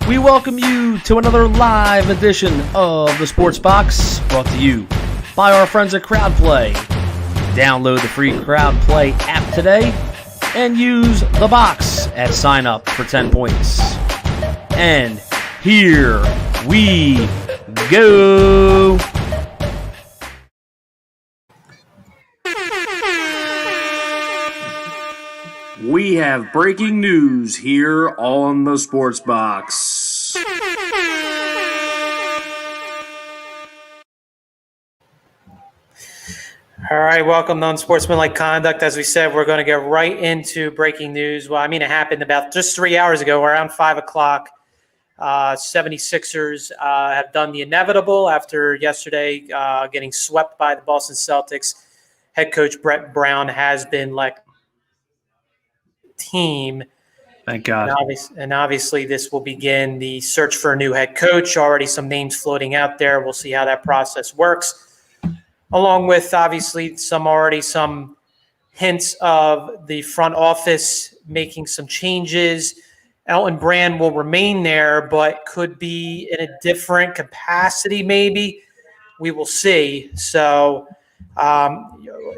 We welcome you to another live edition of the Sports Box, brought to you by our friends at CrowdPlay. Download the free CrowdPlay app today and use the box at sign up for 10 points. And here we go. We have breaking news here on the Sports Box. All right, welcome to Unsportsmanlike Conduct. As we said, we're going to get right into breaking news. Well, I mean, it happened about just 3 hours ago, around 5 o'clock. 76ers have done the inevitable after yesterday getting swept by the Boston Celtics. Head coach Brett Brown has been let team. Thank God. And obviously this will begin the search for a new head coach. Already some names floating out there. We'll see how that process works. Along with obviously some hints of the front office making some changes. Elton Brand will remain there, but could be in a different capacity maybe. We will see. So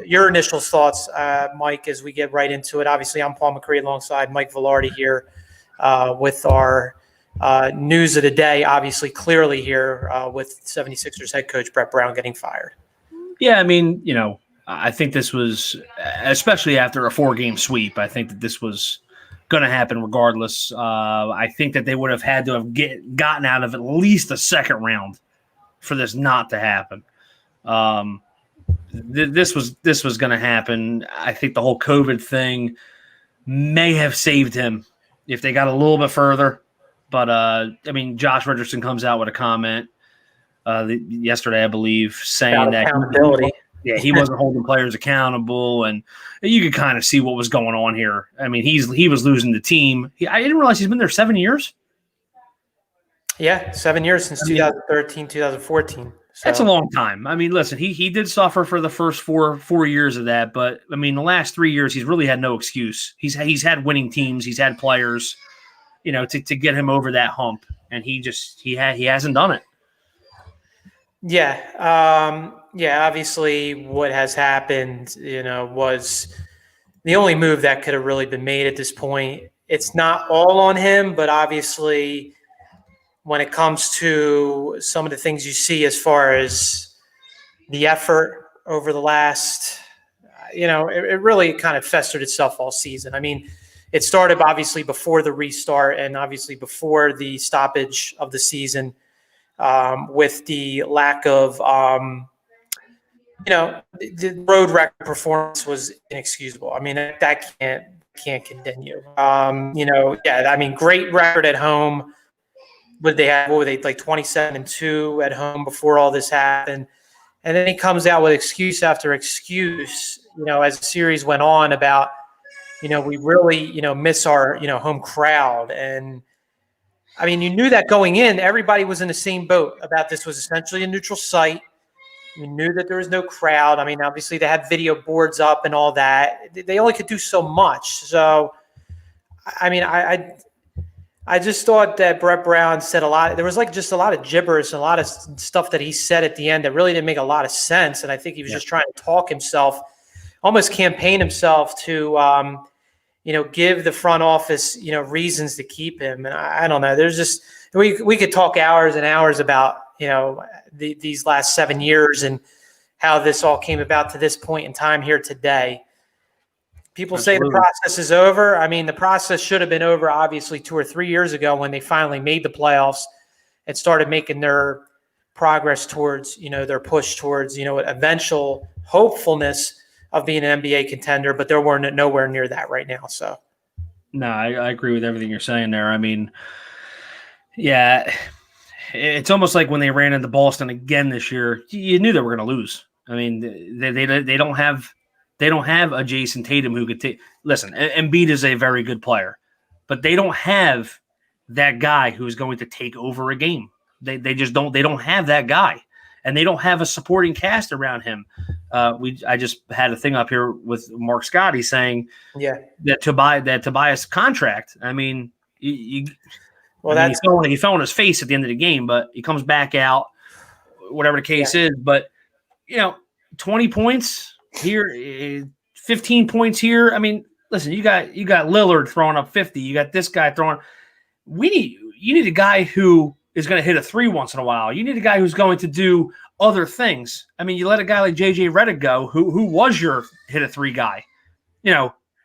your initial thoughts, Mike, as we get right into it. Obviously, I'm Paul Macrie alongside Mike Velardi here with our news of the day, obviously clearly here with 76ers head coach Brett Brown getting fired. Yeah, I mean, I think this was, especially after a 4-game sweep, I think that this was going to happen regardless. I think that they would have had to have gotten out of at least the second round for this not to happen. This was going to happen. I think the whole COVID thing may have saved him if they got a little bit further. But, I mean, Josh Richardson comes out with a comment yesterday, I believe, saying about that accountability. he wasn't holding players accountable, and you could kind of see what was going on here. I mean, he was losing the team. I didn't realize he's been there 7 years. Yeah, 7 years since 2013, 2014. So. That's a long time. I mean, listen, he did suffer for the first four years of that, but I mean, the last 3 years he's really had no excuse. He's had winning teams, he's had players, to get him over that hump, and he hasn't done it. Yeah. Obviously what has happened, was the only move that could have really been made at this point. It's not all on him, but obviously when it comes to some of the things you see as far as the effort over the last, it really kind of festered itself all season. I mean, it started obviously before the restart and obviously before the stoppage of the season. With the lack of, the road record performance was inexcusable. I mean, that can't continue. I mean, great record at home. What were they like 27-2 at home before all this happened? And then he comes out with excuse after excuse, as the series went on about, we really, miss our, home crowd. And I mean, you knew that going in, everybody was in the same boat about this was essentially a neutral site. You knew that there was no crowd. I mean, obviously they had video boards up and all that. They only could do so much. So, I mean, I just thought that Brett Brown said a lot. There was just a lot of gibberish, a lot of stuff that he said at the end that really didn't make a lot of sense. And I think he was just trying to talk himself, almost campaign himself to, give the front office, reasons to keep him. And I don't know. There's just we could talk hours and hours about these last 7 years and how this all came about to this point in time here today. People say the process is over. I mean, the process should have been over, obviously, 2 or 3 years ago when they finally made the playoffs and started making their progress towards, their push towards, eventual hopefulness of being an NBA contender. But they're nowhere near that right now. So, no, I agree with everything you're saying there. I mean, yeah, it's almost like when they ran into Boston again this year, you knew they were going to lose. I mean, they don't have a Jason Tatum who could take. Listen, Embiid is a very good player, but they don't have that guy who's going to take over a game. They just don't. They don't have that guy, and they don't have a supporting cast around him. I just had a thing up here with Mark Scotty saying, that Tobias contract. I mean, he fell on his face at the end of the game, but he comes back out, whatever the case is. But 20 points here, 15 points here. I mean, listen, you got Lillard throwing up 50. You got this guy throwing. You need a guy who is going to hit a three once in a while. You need a guy who's going to do other things. I mean, you let a guy like JJ Redick go, who was your hit a three guy,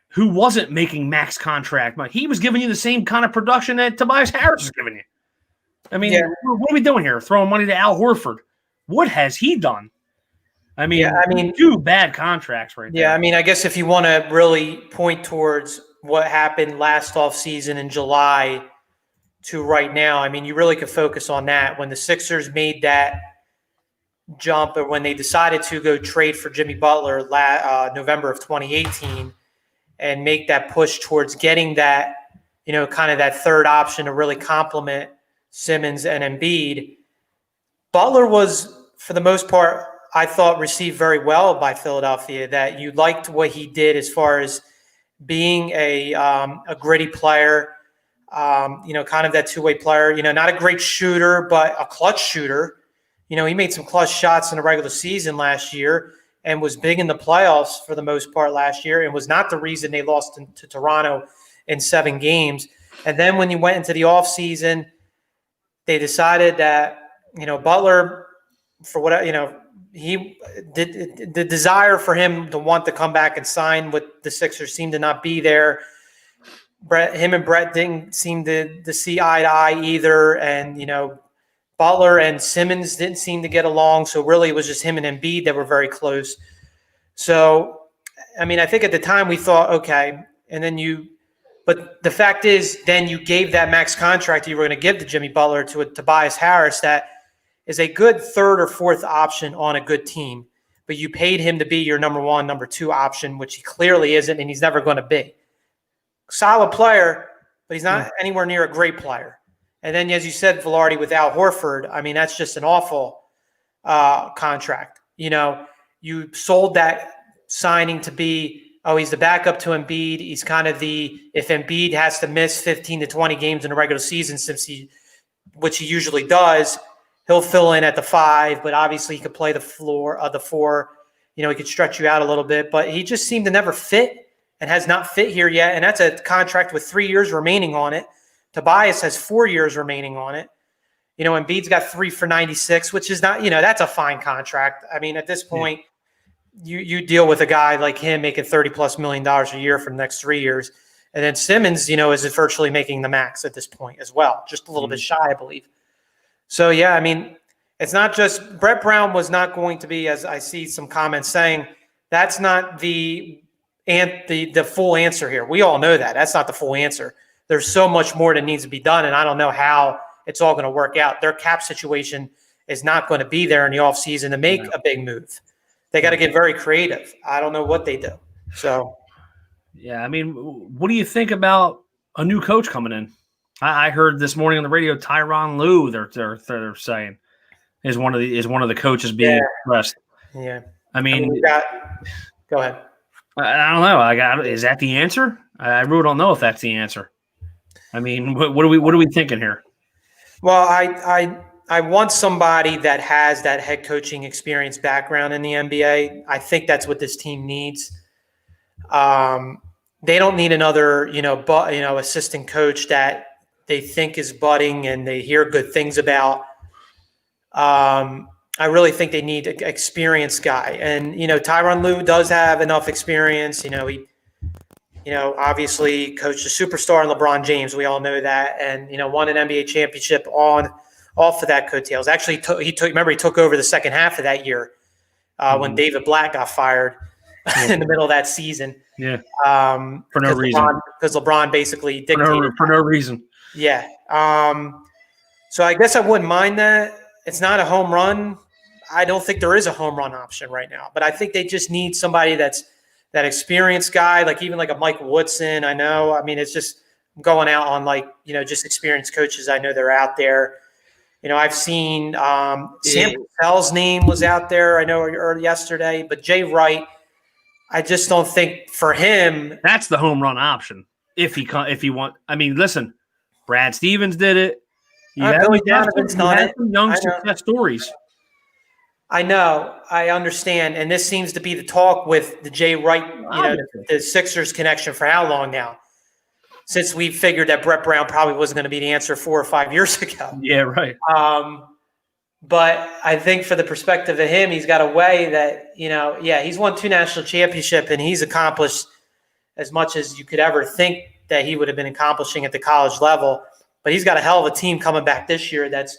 who wasn't making max contract money. He was giving you the same kind of production that Tobias Harris is giving you. I mean, what are we doing here? Throwing money to Al Horford. What has he done? I mean, 2 bad contracts right there. Yeah, I mean, I guess if you want to really point towards what happened last offseason in July to right now, I mean, you really could focus on that. When the Sixers made that jump, or when they decided to go trade for Jimmy Butler November of 2018 and make that push towards getting that, kind of that third option to really complement Simmons and Embiid, Butler was, for the most part, I thought received very well by Philadelphia. That you liked what he did as far as being a gritty player, kind of that two-way player. Not a great shooter, but a clutch shooter. He made some clutch shots in the regular season last year and was big in the playoffs for the most part last year, and was not the reason they lost to Toronto in 7 games. And then when you went into the offseason, they decided that Butler, for what he did, the desire for him to want to come back and sign with the Sixers seemed to not be there. Him and Brett didn't seem to see eye to eye either. And, Butler and Simmons didn't seem to get along. So really it was just him and Embiid that were very close. So, I mean, I think at the time we thought, okay. And then but the fact is, then you gave that max contract you were going to give to Jimmy Butler to Tobias Harris that is a good third or fourth option on a good team, but you paid him to be your number 1, number 2 option, which he clearly isn't, and he's never going to be. Solid player, but he's not anywhere near a great player. And then, as you said, Velardi with Al Horford, I mean, that's just an awful contract. You sold that signing to be, he's the backup to Embiid. He's kind of if Embiid has to miss 15 to 20 games in the regular season, which he usually does, he'll fill in at the 5, but obviously he could play the 4. He could stretch you out a little bit, but he just seemed to never fit and has not fit here yet. And that's a contract with 3 years remaining on it. Tobias has 4 years remaining on it. Embiid's got 3 for $96, which is not, that's a fine contract. I mean, at this point, you deal with a guy like him making $30+ million a year for the next 3 years. And then Simmons, is virtually making the max at this point as well, just a little bit shy, I believe. So, yeah, I mean, it's not just Brett Brown was not going to be, as I see some comments saying, that's not the full answer here. We all know that. That's not the full answer. There's so much more that needs to be done, and I don't know how it's all going to work out. Their cap situation is not going to be there in the offseason to make a big move. They got to get very creative. I don't know what they do. So, yeah, I mean, what do you think about a new coach coming in? I heard this morning on the radio, Tyronn Lue, they're saying is one of the coaches being expressed. Yeah. I mean, go ahead. I don't know. Is that the answer? I really don't know if that's the answer. I mean, what are we thinking here? Well, I want somebody that has that head coaching experience background in the NBA. I think that's what this team needs. They don't need another, assistant coach that they think is budding and they hear good things about. I really think they need an experienced guy. And, Tyronn Lue does have enough experience. He obviously coached a superstar in LeBron James. We all know that. And, won an NBA championship off of that coattails. Actually, he took over the second half of that year when David Blatt got fired in the middle of that season. Yeah. For no reason. Because LeBron basically dictated. For no reason. Yeah. So I guess I wouldn't mind that. It's not a home run. I don't think there is a home run option right now, but I think they just need somebody that's that experienced guy, like even like a Mike Woodson. I know. I mean, it's just going out on just experienced coaches. I know they're out there. I've seen Sam Cassell's name was out there. I know yesterday, but Jay Wright, I just don't think for him. That's the home run option. If he want, I mean, listen, Brad Stevens did it. You have some young success stories. I know. I understand. And this seems to be the talk with the Jay Wright, the Sixers connection for how long now? Since we figured that Brett Brown probably wasn't going to be the answer 4 or 5 years ago. Yeah, right. But I think for the perspective of him, he's got a way that, he's won 2 national championships and he's accomplished as much as you could ever think that he would have been accomplishing at the college level. But he's got a hell of a team coming back this year that's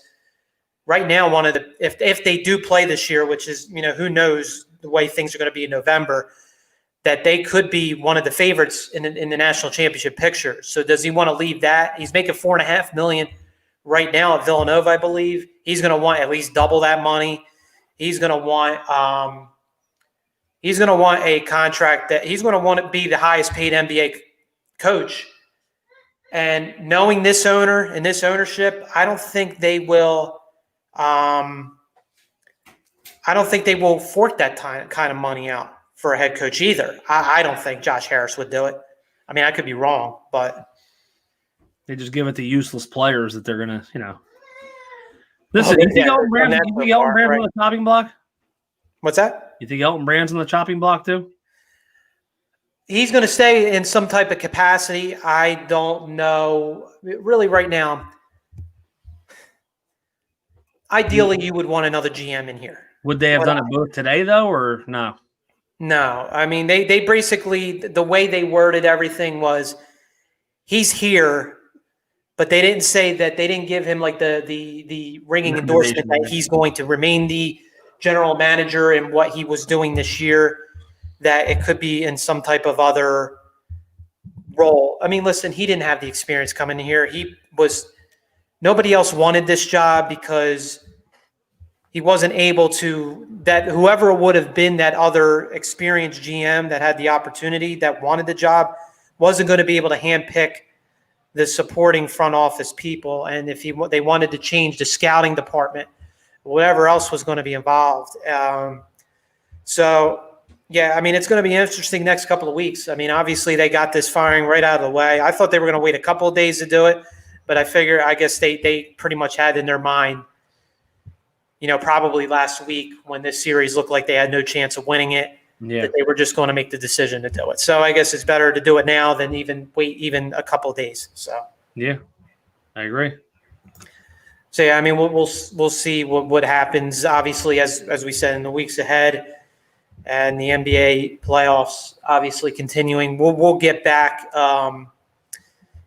right now one of the – if they do play this year, which is, who knows the way things are going to be in November, that they could be one of the favorites in the national championship picture. So does he want to leave that? He's making $4.5 million right now at Villanova, I believe. He's going to want at least double that money. He's going to want a contract that he's going to want to be the highest paid NBA coach. And knowing this owner and this ownership, I don't think they will. I don't think they will fork that kind of money out for a head coach either. I don't think Josh Harris would do it. I mean, I could be wrong, but they just give it to useless players that they're gonna, Listen, you think Elton Brand's on the chopping block? What's that? You think Elton Brand's on the chopping block too? He's going to stay in some type of capacity. I don't know. Really, right now, ideally, you would want another GM in here. Would they have done it both today, though, or no? No. I mean, they basically, the way they worded everything was he's here, but they didn't say that. They didn't give him like the ringing endorsement that he's going to remain the general manager in what he was doing this year, that it could be in some type of other role. I mean, listen, he didn't have the experience coming in here. Nobody else wanted this job because he wasn't able to, that whoever would have been that other experienced GM that had the opportunity, that wanted the job, wasn't going to be able to handpick the supporting front office people. And if they wanted to change the scouting department, whatever else was going to be involved. Yeah, I mean, it's going to be interesting next couple of weeks. I mean, obviously they got this firing right out of the way. I thought they were going to wait a couple of days to do it, but I guess they pretty much had in their mind, probably last week when this series looked like they had no chance of winning it, that they were just going to make the decision to do it. So I guess it's better to do it now than wait a couple of days. So yeah, I agree. So yeah, I mean, we'll see what happens. Obviously, as we said, in the weeks ahead. And the NBA playoffs obviously continuing. We'll get back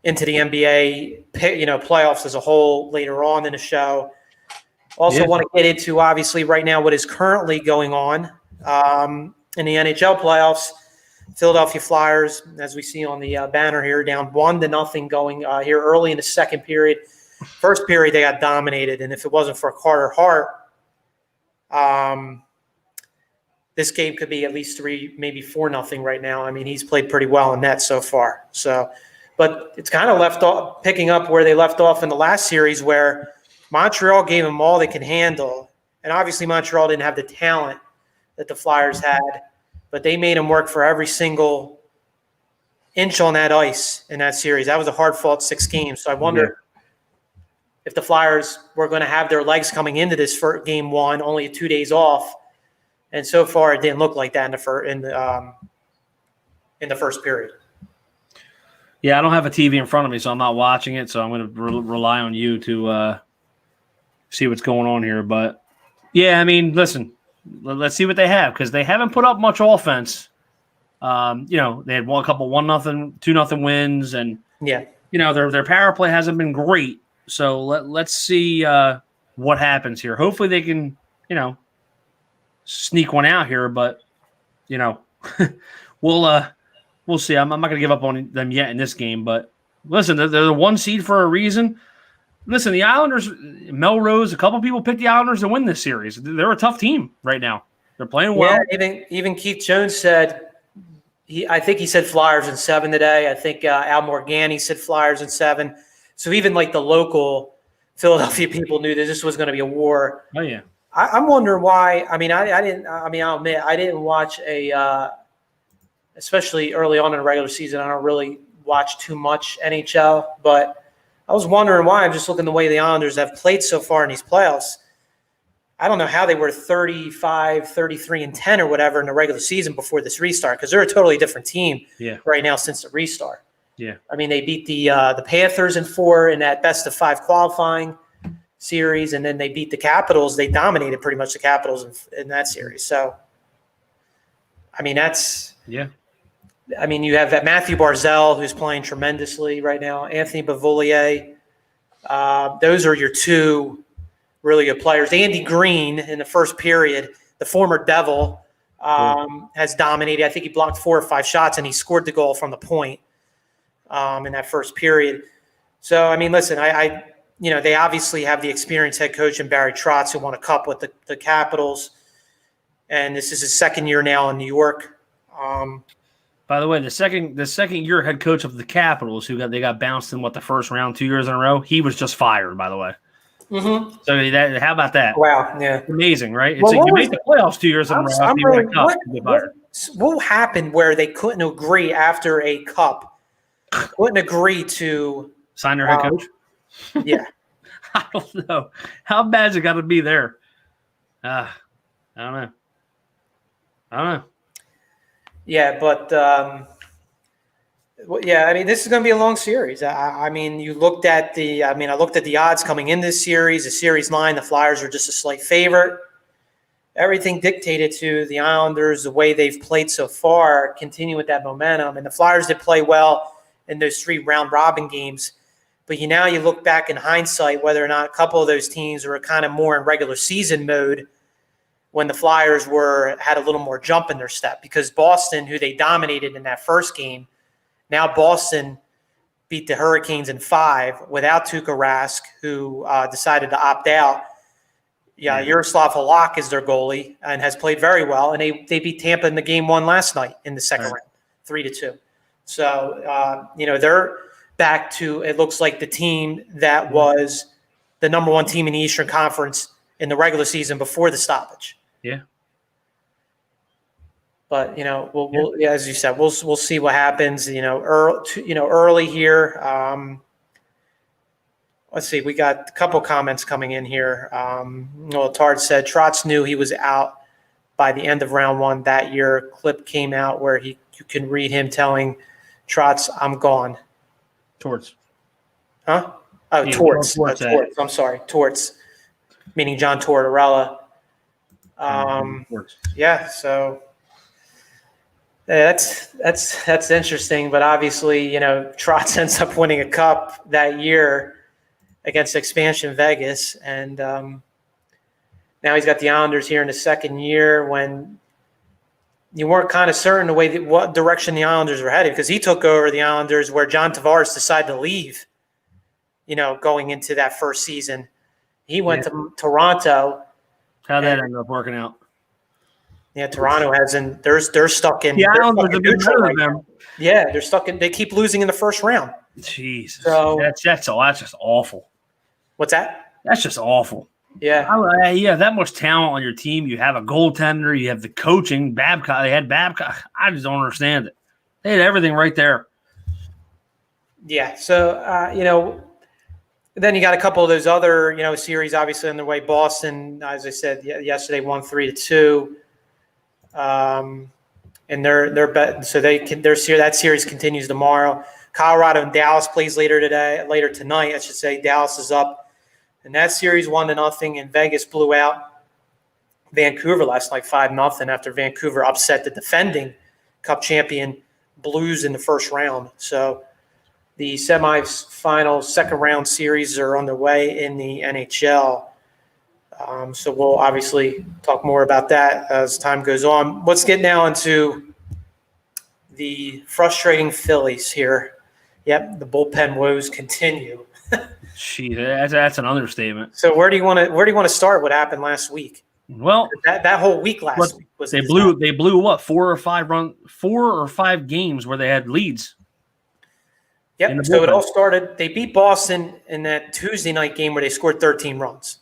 into the NBA playoffs as a whole later on in the show. Also want to get into obviously right now what is currently going on in the NHL playoffs. Philadelphia Flyers, as we see on the banner here, down 1-0 going here early in the second period. First period they got dominated, and if it wasn't for Carter Hart This game could be at least 3, maybe 4-0 right now. I mean, he's played pretty well in that so far. So, but it's kind of left off, picking up where they left off in the last series, where Montreal gave them all they could handle. And obviously Montreal didn't have the talent that the Flyers had, but they made them work for every single inch on that ice in that series. That was a hard-fought 6 games. So I wonder if the Flyers were going to have their legs coming into this for game 1, only 2 days off. And so far, it didn't look like that in the first period. Yeah, I don't have a TV in front of me, so I'm not watching it. So I'm going to rely on you to see what's going on here. But yeah, I mean, listen, let's see what they have, because they haven't put up much offense. They had a couple 1-0, 2-0 wins, and their power play hasn't been great. So let's see what happens here. Hopefully, they can sneak one out here, but we'll see. I'm not going to give up on them yet in this game, but listen, they're the 1 seed for a reason. Listen, the Islanders, Melrose, a couple people picked the Islanders to win this series. They're a tough team right now. They're playing well. Yeah, even Keith Jones said I think he said Flyers in 7 today. I think Al Morgani said Flyers in 7. So even like the local Philadelphia people knew that this was going to be a war. Oh yeah. I'm wondering why. I mean, I'll admit I didn't watch especially early on in the regular season. I don't really watch too much NHL, but I was wondering why. I'm just looking the way the Islanders have played so far in these playoffs. I don't know how they were 35, 33, and 10 or whatever in the regular season before this restart, because they're a totally different team right now since the restart. Yeah. I mean, they beat the Panthers in 4 in that best-of-5 qualifying series, and then they beat the Capitals. They dominated pretty much the Capitals in that series. So, I mean, that's – yeah. I mean, you have that Matthew Barzal, who's playing tremendously right now, Anthony Beauvillier. Those are your 2 really good players. Andy Green in the first period, the former Devil, has dominated. I think he blocked 4 or 5 shots, and he scored the goal from the point in that first period. So, I mean, listen, they obviously have the experienced head coach in Barry Trotz, who won a cup with the Capitals, and this is his 2nd year now in New York. By the way, the second year head coach of the Capitals, they got bounced in the first round 2 years in a row. He was just fired, by the way. Mm-hmm. So how about that? Wow, yeah, amazing, right? You made the playoffs 2 years in a row. What happened where they couldn't agree after a cup? Couldn't agree to sign their head coach? Yeah. I don't know. How bad's it got to be there? I don't know. Yeah, but I mean, this is going to be a long series. I mean, I looked at the odds coming in this series, the series line. The Flyers are just a slight favorite. Everything dictated to the Islanders, the way they've played so far, continue with that momentum. And the Flyers did play well in those 3 round-robin games. But you look back in hindsight, whether or not a couple of those teams were kind of more in regular season mode when the Flyers had a little more jump in their step. Because Boston, who they dominated in that first game, now Boston beat the Hurricanes in 5 without Tuukka Rask, who decided to opt out. Yeah, Yaroslav Halak is their goalie and has played very well. And they beat Tampa in the game 1 last night in the second round, 3-2. So, they're back to, it looks like, the team that was the number 1 team in the Eastern Conference in the regular season before the stoppage. Yeah. But, as you said, we'll see what happens, early here. Let's see. We got a couple comments coming in here. Tard said Trotz knew he was out by the end of round 1 that year. Clip came out where you can read him telling Trotz, "I'm gone." Torts. Huh? Oh, Torts. Torts. I'm sorry. Torts, meaning John Tortorella. Yeah. So that's interesting. But obviously, Trotz ends up winning a cup that year against expansion Vegas, and now he's got the Islanders here in the 2nd year when you weren't kind of certain what direction the Islanders were headed, because he took over the Islanders where John Tavares decided to leave, going into that first season. He went to Toronto, How'd that end up working out? Yeah, Toronto hasn't. They're stuck in. The They're Islanders stuck in have been neutral better right than now. them. Yeah, they're stuck in. They keep losing in the first round. Jesus, So that's just awful. what's that? That's just awful. Yeah, You have that much talent on your team. You have a goaltender. You have the coaching. Babcock. They had Babcock. I just don't understand it. They had everything right there. yeah. So then you got a couple of those other series obviously on the way. Boston, as I said yesterday, won 3-2. And they're bet so that series continues tomorrow. Colorado and Dallas plays later tonight, I should say. Dallas is up, and that series 1-0. And Vegas blew out Vancouver last night 5-0 after Vancouver upset the defending Cup champion Blues in the first round. So the semifinal second round series are underway in the NHL. So we'll obviously talk more about that as time goes on. Let's get now into the frustrating Phillies here. Yep, the bullpen woes continue. Gee, that's an understatement. So where do you want to start? What happened last week? Well, that whole week last week was they blew what 4 or 5 games where they had leads. Yep. So it all started. They beat Boston in that Tuesday night game where they scored 13 runs.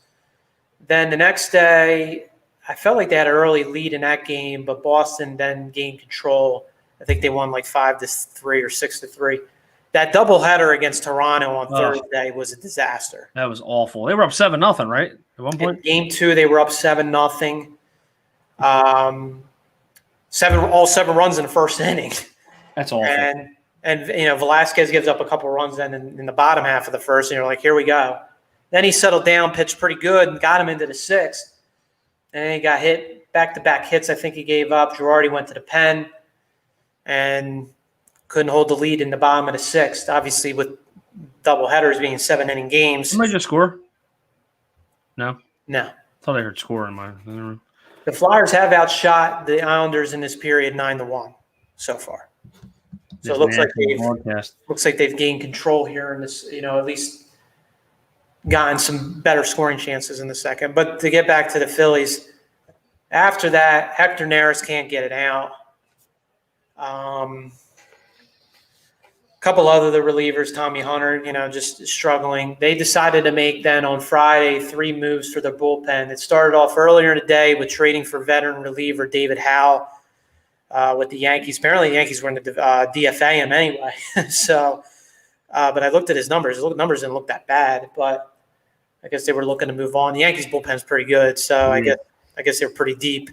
Then the next day, I felt like they had an early lead in that game, but Boston then gained control. I think they won like 5-3 or 6-3. That doubleheader against Toronto on Thursday was a disaster. That was awful. They were up 7-0, right? At one point, in Game 2, they were up 7-0. All 7 runs in the first inning. That's awful. And Velasquez gives up a couple runs then in the bottom half of the first, and you're like, here we go. Then he settled down, pitched pretty good, and got him into the 6th. And then he got hit, back-to-back hits I think he gave up. Girardi went to the pen and couldn't hold the lead in the bottom of the 6th. Obviously, with doubleheaders being 7-inning games. Somebody just score? No? No. I thought I heard score in my room. The Flyers have outshot the Islanders in this period 9-1 so far. So it looks like they've gained control here in this, at least gotten some better scoring chances in the second. But to get back to the Phillies, after that, Hector Neris can't get it out. A couple other the relievers, Tommy Hunter, just struggling. They decided to make then on Friday 3 moves for their bullpen. It started off earlier in the day with trading for veteran reliever David Howe with the Yankees. Apparently the Yankees were in the DFA him anyway. So, but I looked at his numbers. His numbers didn't look that bad, but I guess they were looking to move on. The Yankees bullpen's pretty good, so I guess they were pretty deep,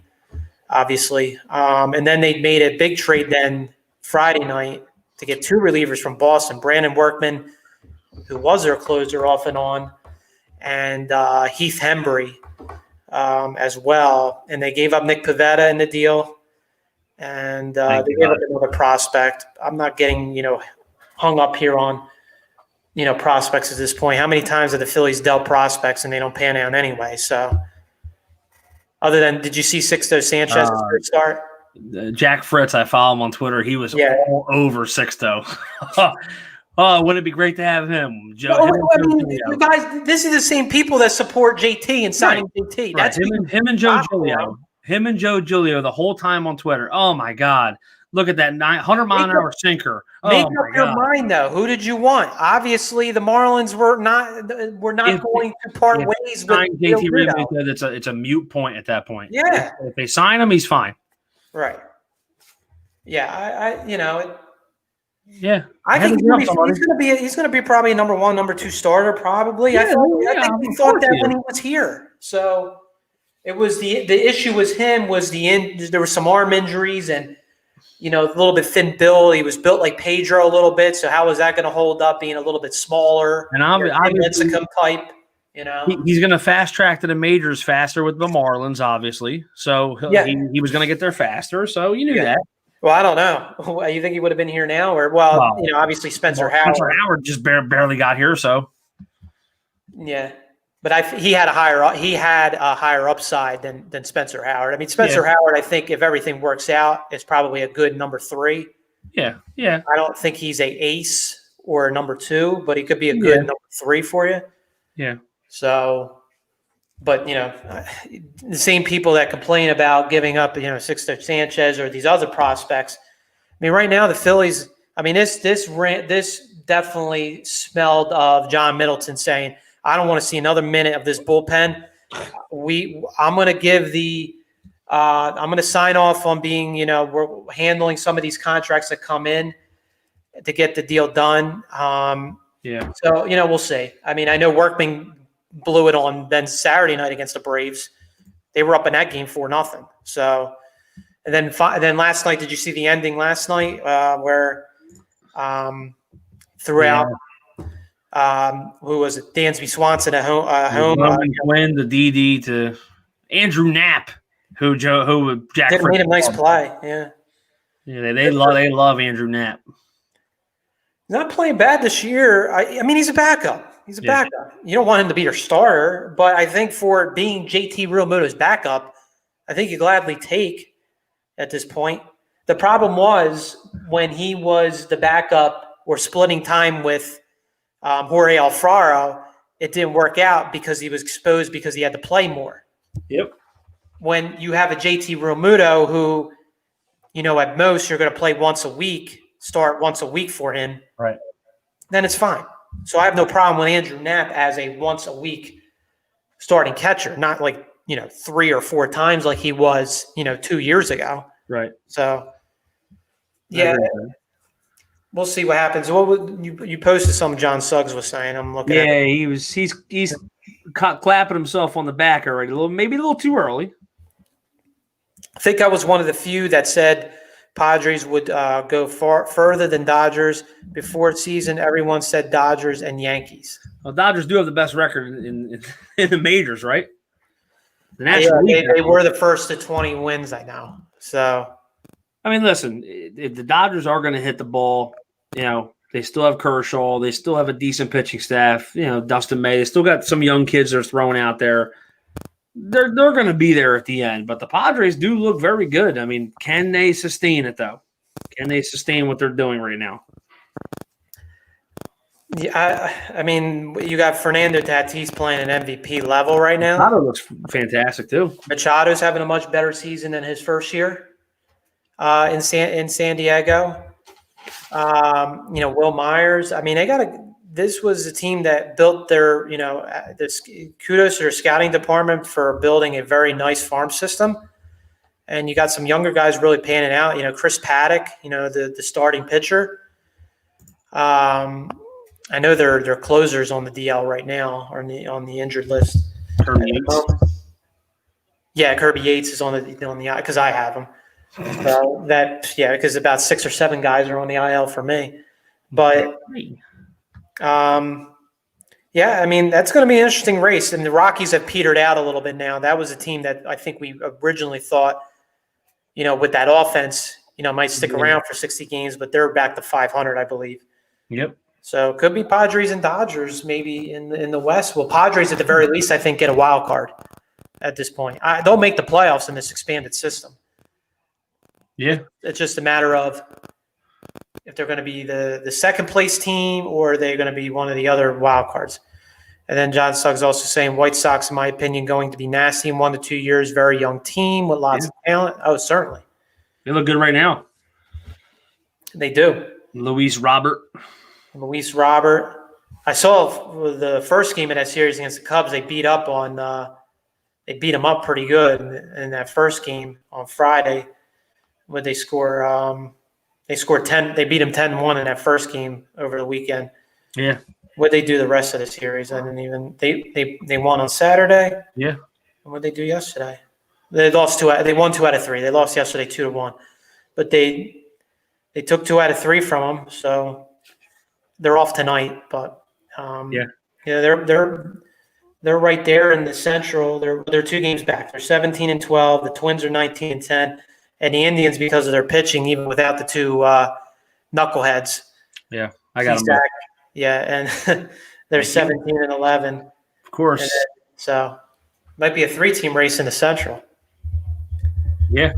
obviously. And then they made a big trade then Friday night to get 2 relievers from Boston, Brandon Workman, who was their closer off and on, and Heath Hembree as well. And they gave up Nick Pivetta in the deal, and they gave up another prospect. I'm not getting, hung up here on, prospects at this point. How many times have the Phillies dealt prospects and they don't pan out anyway? So other than, did you see Sixto Sanchez's first start? Jack Fritz, I follow him on Twitter. He was all over Sixto. Wouldn't it be great to have him? Guys, this is the same people that support JT and signing JT. That's him and Joe Giglio. Him and Joe Giglio the whole time on Twitter. Oh my God. Look at that 900-mile-an-hour sinker. Make up your mind, though. Who did you want? Obviously, the Marlins were not going to part ways with JT Realmuto. It's a moot point at that point. Yeah. If they sign him, he's fine. Right. Yeah. Yeah. I think he's going to be probably a number 1, number 2 starter. Probably. I think we thought that when he was here. So it was the issue was him was there were some arm injuries and. A little bit thin build. He was built like Pedro a little bit. So how was that going to hold up being a little bit smaller? And obviously, type, he's going to fast track to the majors faster with the Marlins, obviously. So he was going to get there faster. So you knew that. Well, I don't know. You think he would have been here now, or obviously Spencer Howard. Spencer Howard just barely got here. So yeah. But he had a higher upside than Spencer Howard. I mean, Spencer Howard, I think if everything works out, is probably a good number 3. Yeah. I don't think he's a ace or a number 2, but he could be a good number 3 for you. Yeah. So, But, the same people that complain about giving up, Sixto Sanchez or these other prospects. I mean, right now the Phillies. I mean, this definitely smelled of John Middleton saying, "I don't want to see another minute of this bullpen. I'm going to sign off on being, we're handling some of these contracts that come in to get the deal done." Yeah. So, we'll see. I mean, I know Workman blew it on then Saturday night against the Braves. They were up in that game 4-0. So, and then last night, did you see the ending last night where throughout who was it? Dansby Swanson at home. Win the DD to Andrew Knapp, who Jack Did made a nice play. Yeah. Yeah, they love Andrew Knapp. Not playing bad this year. I mean, he's a backup. He's a backup. You don't want him to be your starter, but I think for being JT Realmuto's backup, I think you gladly take at this point. The problem was when he was the backup or splitting time with Jorge Alfaro, it didn't work out because he was exposed because he had to play more. Yep. When you have a JT Realmuto who, at most you're going to play once a week, start once a week for him, right? Then it's fine. So I have no problem with Andrew Knapp as a once a week starting catcher, not like, 3 or 4 times like he was, 2 years ago. Right. So, yeah, we'll see what happens. What you posted something John Suggs was saying. I'm looking at it. He's clapping himself on the back already. Maybe a little too early. I think I was one of the few that said Padres would go further than Dodgers. Before season, everyone said Dodgers and Yankees. Well, Dodgers do have the best record in the majors, right? The National League. They were the first to 20 wins, I know. So, I mean, listen, if the Dodgers are going to hit the ball, they still have Kershaw. They still have a decent pitching staff. Dustin May. They still got some young kids they're throwing out there. They're going to be there at the end. But the Padres do look very good. I mean, can they sustain it, though? Can they sustain what they're doing right now? Yeah, I mean, you got Fernando Tatis playing an MVP level right now. Machado looks fantastic, too. Machado's having a much better season than his first year in San Diego. Will Myers. I mean, this was a team that built their, kudos to their scouting department for building a very nice farm system. And you got some younger guys really panning out. Chris Paddock, the starting pitcher. I know they're closers on the DL right now, or on the injured list. Kirby Yates. Yeah, Kirby Yates is on the because I have him. So because about 6 or 7 guys are on the IL for me. But I mean, that's going to be an interesting race. And the Rockies have petered out a little bit now. That was a team that I think we originally thought, with that offense, might stick around for 60 games, but they're back to 500, I believe. Yep. So it could be Padres and Dodgers maybe in the West. Well, Padres at the very least, I think, get a wild card at this point. They'll make the playoffs in this expanded system. Yeah. It's just a matter of if they're going to be the second place team or they're going to be one of the other wild cards. And then John Suggs also saying White Sox, in my opinion, going to be nasty in 1 to 2 years. Very young team with lots of talent. Oh, certainly. They look good right now. They do. Luis Robert. I saw the first game of that series against the Cubs. They beat them up pretty good in that first game on Friday. Would they score? They scored 10. They beat them 10-1 in that first game over the weekend. Yeah. What'd they do the rest of the series? I didn't even. They won on Saturday. Yeah. And what'd they do yesterday? They lost 2. They won 2 out of 3. They lost yesterday 2-1, but they took 2 out of 3 from them. So they're off tonight. But they're right there in the Central. They're 2 games back. They're 17-12. The Twins are 19-10. And the Indians, because of their pitching, even without the 2 knuckleheads. Yeah, I got them. Yeah, and they're 17-11. Of course. So might be a 3-team race in the Central. Yeah.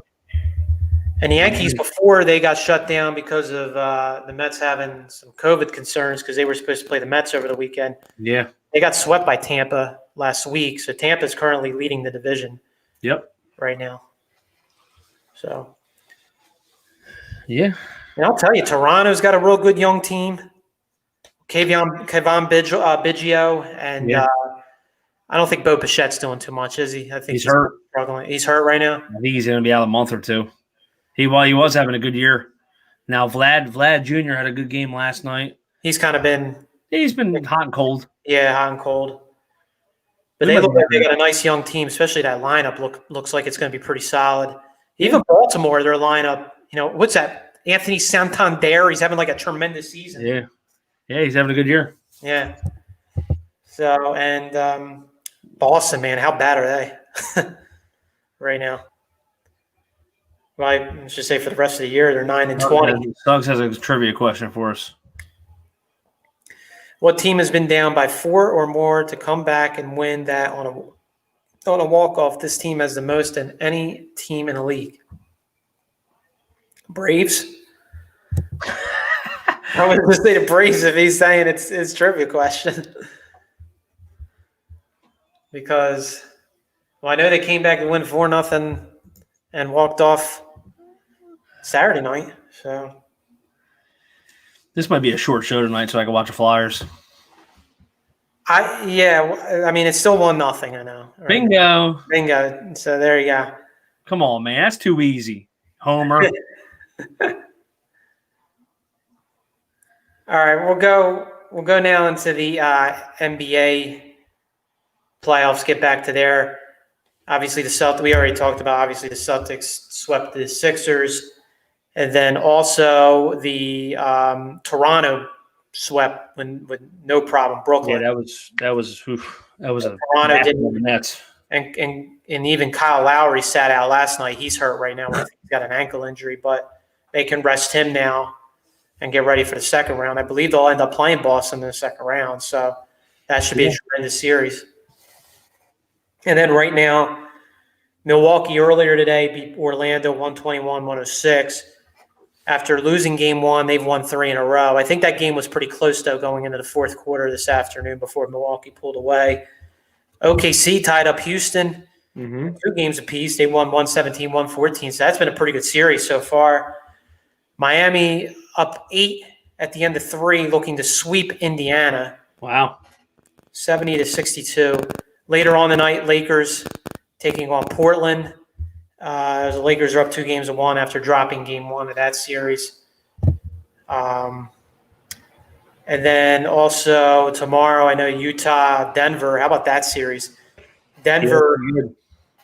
And the Yankees, before they got shut down because of the Mets having some COVID concerns because they were supposed to play the Mets over the weekend. Yeah. They got swept by Tampa last week. So Tampa's currently leading the division Yep. right now. So, Yeah. and I'll tell you, Toronto's got a real good young team. Kayvon Biggio, and Yeah. I don't think Bo Bichette's doing too much, is he? I think He's hurt. struggling. He's hurt right now. I think he's going to be out a month or two. He was having a good year. Now Vlad Jr. had a good game last night. He's kind of been He's been hot and cold. hot and cold. But We they might look be like they having- got a nice young team, especially that lineup looks like it's going to be pretty solid. Even Baltimore, their lineup, what's that? Anthony Santander, he's having like a tremendous season. Yeah. Yeah, he's having a good year. Yeah. So, and Boston, man, how bad are they right now? Well, let's just say for the rest of the year, they're 9-20. Suggs has a trivia question for us. What team has been down by 4 or more to come back and win that on a walk-off? This team has the most than any team in the league. Braves? I would just say the Braves if he's saying it's a trivia question. Because, I know they came back to win 4-0 and walked off Saturday night. So This might be a short show tonight so I can watch the Flyers. it's still 1-0, I know. Right? Bingo. So there you go. Come on, man. That's too easy. Homer. All right, we'll go now into the NBA playoffs. Get back to there. Obviously, the Celtics. We already talked about. Obviously, the Celtics swept the Sixers, and then also the Toronto swept with no problem Brooklyn. Yeah, that was a Toronto did the Nets. And even Kyle Lowry sat out last night. He's hurt right now. I think he's got an ankle injury, but they can rest him now and get ready for the second round. I believe they'll end up playing Boston in the second round, so that should be a tremendous series. And then right now, Milwaukee earlier today beat Orlando 121-106. After losing game one, they've won 3 in a row. I think that game was pretty close, though, going into the fourth quarter this afternoon before Milwaukee pulled away. OKC tied up Houston, 2 games apiece. They won 117-114, so that's been a pretty good series so far. Miami up 8 at the end of 3, looking to sweep Indiana. Wow. 70-62. Later on the night, Lakers taking on Portland. The Lakers are up 2-1 after dropping game 1 of that series. And then also tomorrow, I know Utah, Denver. How about that series? Denver,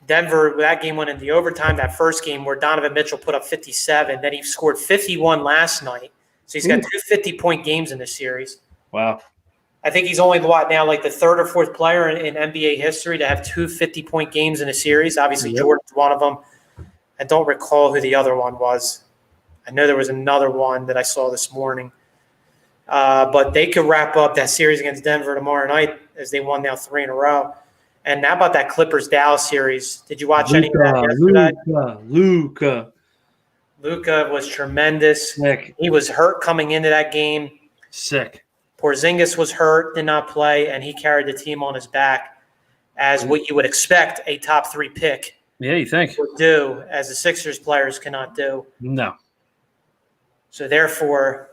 that game went into overtime. That first game where Donovan Mitchell put up 57. Then he scored 51 last night. So he's got 2 50-point games in this series. Wow. I think he's only like the third or fourth player in NBA history to have 2 50-point games in a series. Obviously, Jordan's one of them. I don't recall who the other one was. I know there was another one that I saw this morning. But they could wrap up that series against Denver tomorrow night as they won now 3 in a row. And how about that Clippers-Dallas series? Did you watch any of that yesterday? Luka was tremendous. Sick. He was hurt coming into that game. Sick. Porzingis was hurt, did not play, and he carried the team on his back as what you would expect a top 3 pick Yeah, you think? would do, as the Sixers players cannot do. No. So therefore,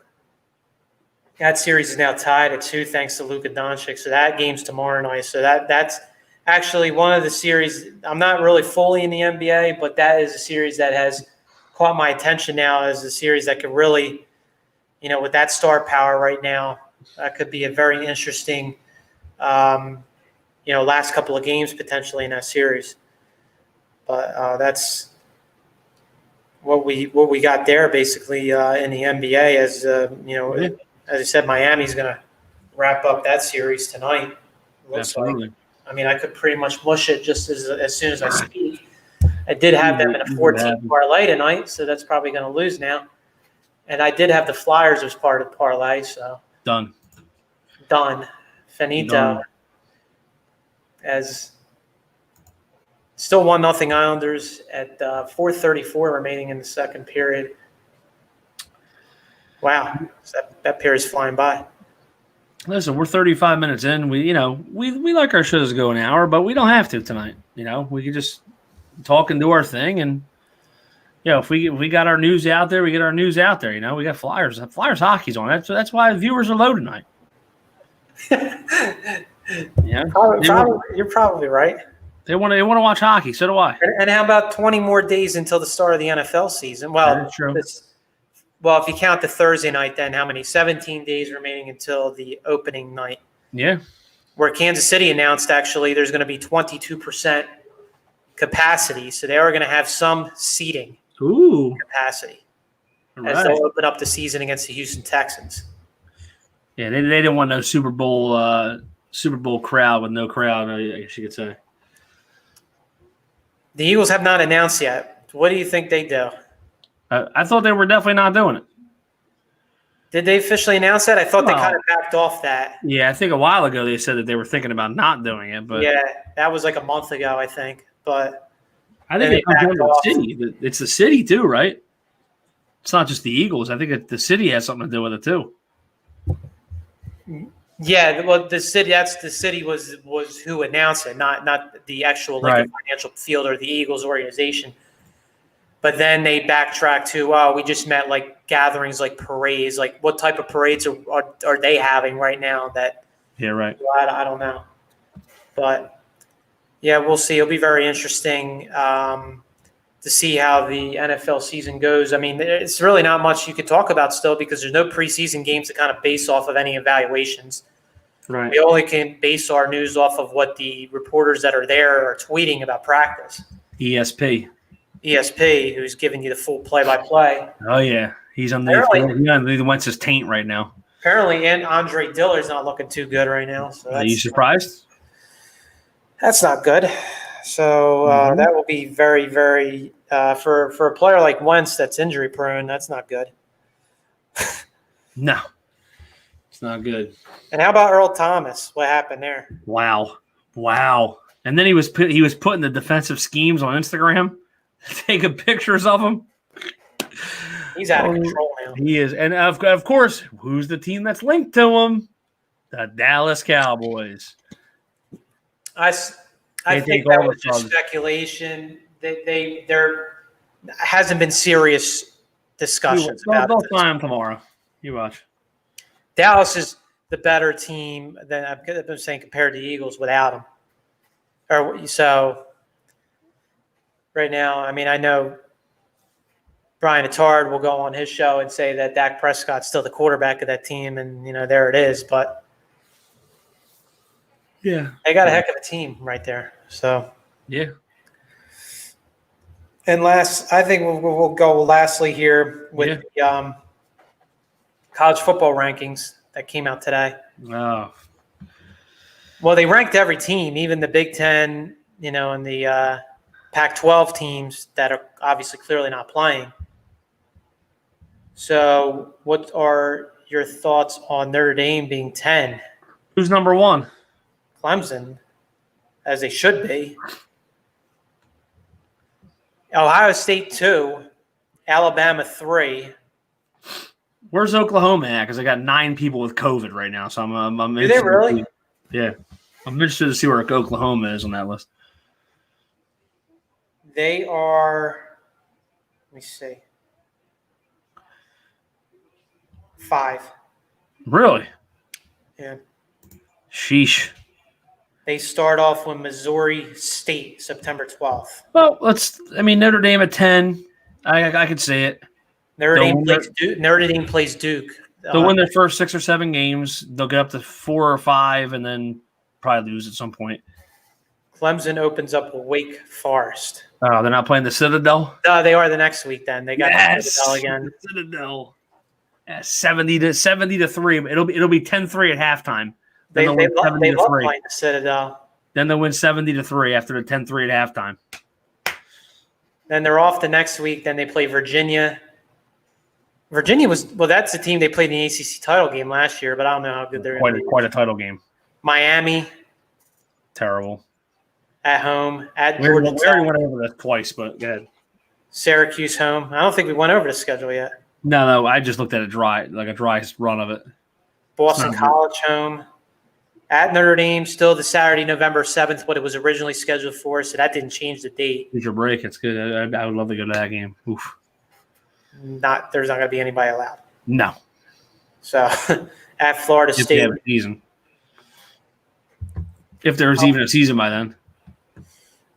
that series is now tied at 2 thanks to Luka Doncic. So that game's tomorrow night. So that's actually one of the series. I'm not really fully in the NBA, but that is a series that has caught my attention now as a series that could really, with that star power right now, that could be a very interesting, last couple of games potentially in that series. But that's what we got there basically in the NBA. As as I said, Miami's going to wrap up that series tonight. Looks like. I mean, I could pretty much mush it just as soon as I speak. I did have them in a 14 parlay tonight, so that's probably going to lose now. And I did have the Flyers as part of the parlay, so Done. Finito. Done. As still 1-0 Islanders at 4:34 remaining in the second period. Wow, that period is flying by. Listen, we're 35 minutes in. We like our shows to go an hour, but we don't have to tonight. We can just talk and do our thing. And, if we got our news out there, we get our news out there. We got Flyers. Flyers hockey's on. That's why the viewers are low tonight. Yeah. You're probably right. They want to watch hockey. So do I. And how about 20 more days until the start of the NFL season? Well, that's true. If you count the Thursday night, then how many? 17 days remaining until the opening night. Yeah. Where Kansas City announced actually there's going to be 22% capacity, so they are going to have some seating capacity as they'll open up the season against the Houston Texans. Yeah, they didn't want no Super Bowl crowd with no crowd, I guess you could say. The Eagles have not announced yet. What do you think they do? I thought they were definitely not doing it. Did they officially announce that? I thought they kind of backed off that. Yeah, I think a while ago they said that they were thinking about not doing it. But yeah, that was like a month ago, I think. But I think it comes down to the city. It's the city too, right? It's not just the Eagles. I think the city has something to do with it too. Yeah, well, the city was who announced it, not the actual financial field or the Eagles organization. But then they backtrack to, we just met like gatherings, like parades. Like, what type of parades are they having right now? Yeah, right. I don't know, but yeah, we'll see. It'll be very interesting to see how the NFL season goes. I mean, it's really not much you could talk about still because there's no preseason games to kind of base off of any evaluations. Right. We only can base our news off of what the reporters that are there are tweeting about practice. ESP, who's giving you the full play-by-play. Oh, yeah. He's on the Wentz's taint right now. Apparently, and Andre Diller's not looking too good right now. So are you surprised? That's not good. So that will be very, very for a player like Wentz that's injury-prone, that's not good. No. It's not good. And how about Earl Thomas? What happened there? Wow. And then he was putting the defensive schemes on Instagram, taking pictures of them. He's out of control now. He is. And of course, who's the team that's linked to him? The Dallas Cowboys. I think that was just speculation. There hasn't been serious discussions about it. They'll find him tomorrow. You watch. Dallas is the better team than I've been saying compared to the Eagles without him. So right now, I mean, I know Brian Attard will go on his show and say that Dak Prescott's still the quarterback of that team, and there it is. But yeah, they got a heck of a team right there. So yeah. And I think we'll go lastly here with the college football rankings that came out today. Oh. Well, they ranked every team, even the Big Ten, and the Pac-12 teams that are obviously clearly not playing. So what are your thoughts on Notre Dame being 10? Who's number 1? Clemson, as they should be. Ohio State 2, Alabama 3. Where's Oklahoma at? Because I got 9 people with COVID right now, so I'm Do they really? Yeah, I'm interested to see where Oklahoma is on that list. They are. Let me see. 5. Really? Yeah. Sheesh. They start off with Missouri State, September 12th. Well, Notre Dame at 10. I could see it. Notre Dame plays Duke. They'll win their first 6 or 7 games. They'll get up to 4 or 5 and then probably lose at some point. Clemson opens up with Wake Forest. Oh, they're not playing the Citadel? No, they are the next week then. They got the Citadel again. The Citadel. Yeah, 70 to 3. It'll be 10-3 at halftime. They love playing the Citadel. Then they'll win 70-3 after the 10-3 at halftime. Then they're off the next week. Then they play Virginia. That's the team they played in the ACC title game last year, but I don't know how good they're going to be. Quite a title game. Miami. Terrible. At home. At Georgia Tech. We already went over that twice, but go ahead. Syracuse home. I don't think we went over the schedule yet. No, I just looked at a dry run of it. Boston College home. At Notre Dame, still the Saturday, November 7th, what it was originally scheduled for, so that didn't change the date. It's your break. It's good. I would love to go to that game. Oof. There's not going to be anybody allowed. No. So, at Florida If they State. have a season. If there was even a season by then.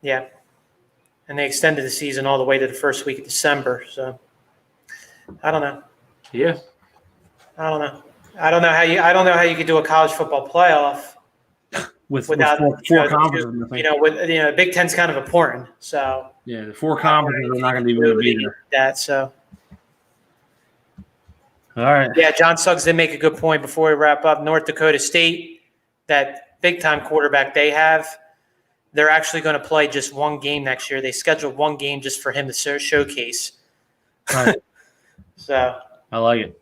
Yeah. And they extended the season all the way to the first week of December, so I don't know. Yeah. I don't know how you could do a college football playoff without four conferences. Big Ten's kind of important. So yeah, the 4 conferences are not going to be able to be there. That so. All right. Yeah, John Suggs did make a good point before we wrap up. North Dakota State, that big time quarterback they have, they're actually going to play just one game next year. They scheduled one game just for him to showcase. All right. So I like it.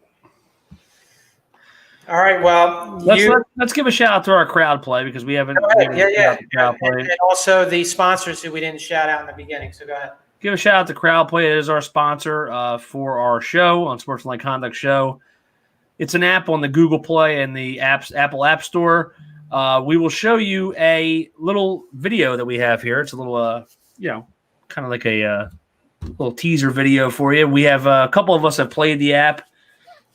All right, well, let's give a shout out to our crowd play because we haven't. Crowd play. And also the sponsors who we didn't shout out in the beginning. So go ahead. Give a shout out to Crowd Play. It is our sponsor for our show, Unsportsmanlike Conduct show. It's an app on the Google Play and the Apple App Store. We will show you a little video that we have here. It's a little, kind of like a little teaser video for you. We have a couple of us have played the app.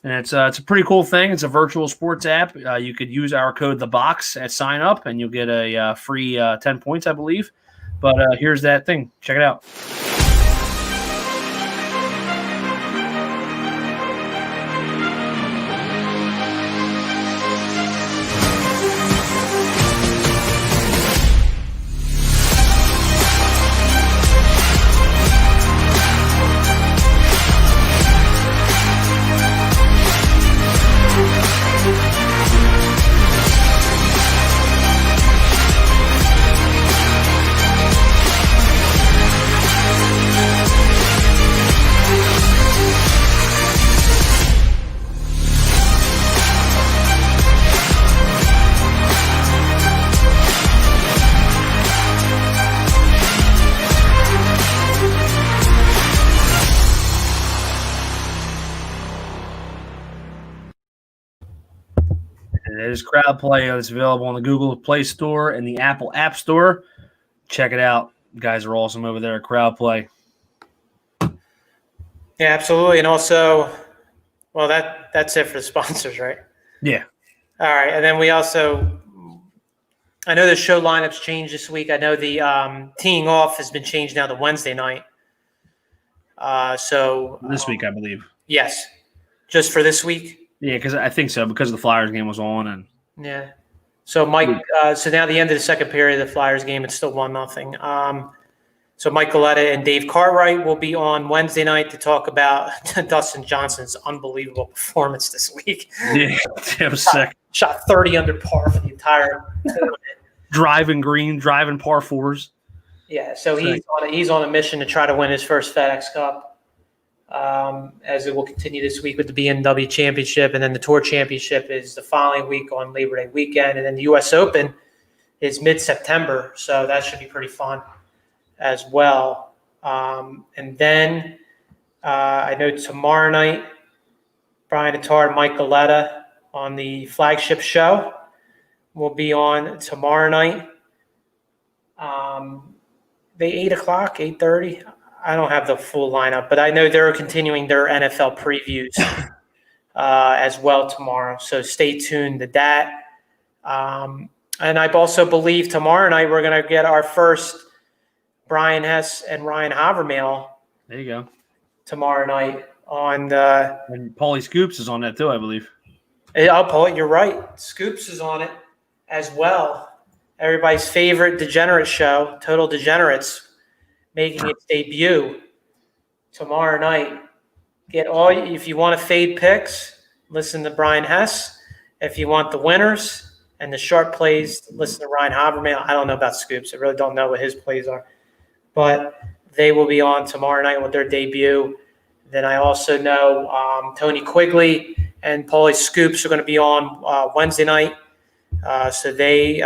And it's a pretty cool thing. It's a virtual sports app. You could use our code THEBOX at sign up, and you'll get a free 10 points, I believe. But here's that thing. Check it out. There's Crowd Play. It's available on the Google Play Store and the Apple App Store. Check it out. You guys are awesome over there at Crowd Play. Yeah, absolutely. And also, well, that's it for the sponsors, right? Yeah. All right. And then we also, I know the show lineups changed this week. I know the teeing off has been changed now to Wednesday night. This week, I believe. Yes. Just for this week? Yeah, because I think so, because the Flyers game was on. And yeah. So, Mike, so now the end of the second period of the Flyers game, it's still 1-0. So Mike Goletta and Dave Cartwright will be on Wednesday night to talk about Dustin Johnson's unbelievable performance this week. Yeah, it was sick. Shot 30 under par for the entire tournament. Driving green, driving par fours. Yeah, so he's on a mission to try to win his first FedEx Cup. As it will continue this week with the BMW Championship, and then the Tour Championship is the following week on Labor Day weekend, and then the U.S. Open is mid-September, so that should be pretty fun as well. And then I know tomorrow night, Brian Attar and Mike Goletta on the flagship show will be on tomorrow night. They 8 o'clock, 8:30. I don't have the full lineup, but I know they're continuing their NFL previews as well tomorrow. So stay tuned to that. And I also believe tomorrow night we're going to get our first Brian Hess and Ryan Havermail. There you go. Tomorrow night on and Paulie Scoops is on that too, I believe. Paul, you're right. Scoops is on it as well. Everybody's favorite degenerate show, Total Degenerates, making its debut tomorrow night. If you want to fade picks, listen to Brian Hess. If you want the winners and the sharp plays, listen to Ryan Havermail. I don't know about Scoops. I really don't know what his plays are. But they will be on tomorrow night with their debut. Then I also know Tony Quigley and Paulie Scoops are going to be on Wednesday night. So they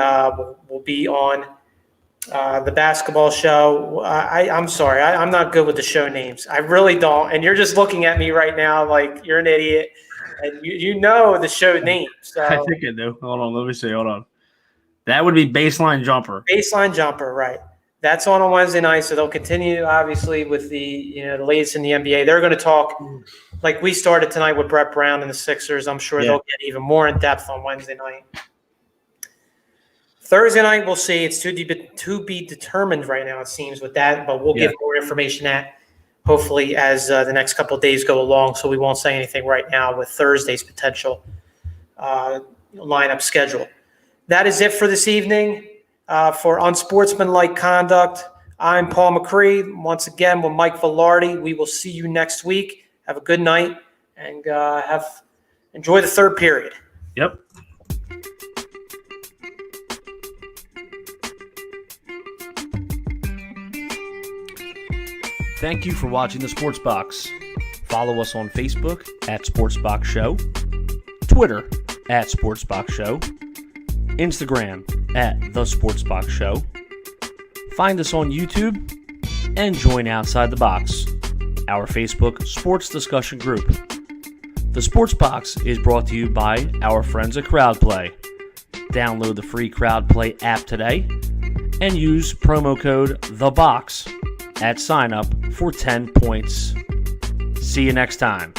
will be on the basketball show. I'm sorry. I'm not good with the show names. I really don't. And you're just looking at me right now like you're an idiot. And you know the show name. So I think I do. Hold on. Let me see. Hold on. That would be Baseline Jumper. Baseline Jumper, right. That's on a Wednesday night, so they'll continue, obviously, with the latest in the NBA. They're going to talk, like we started tonight with Brett Brown and the Sixers. I'm sure they'll get even more in depth on Wednesday night. Thursday night, we'll see. It's to be determined right now, it seems, with that, but we'll give more information hopefully as the next couple of days go along, so we won't say anything right now with Thursday's potential lineup schedule. That is it for this evening. For Unsportsmanlike Conduct, I'm Paul Macrie. Once again, with Mike Velardi. We will see you next week. Have a good night and enjoy the third period. Yep. Thank you for watching the Sports Box. Follow us on Facebook at Sports Box Show, Twitter at Sports Box Show, Instagram at The Sports Box Show. Find us on YouTube and join Outside the Box, our Facebook sports discussion group. The Sports Box is brought to you by our friends at CrowdPlay. Download the free CrowdPlay app today and use promo code THEBOX at sign up for 10 points. See you next time.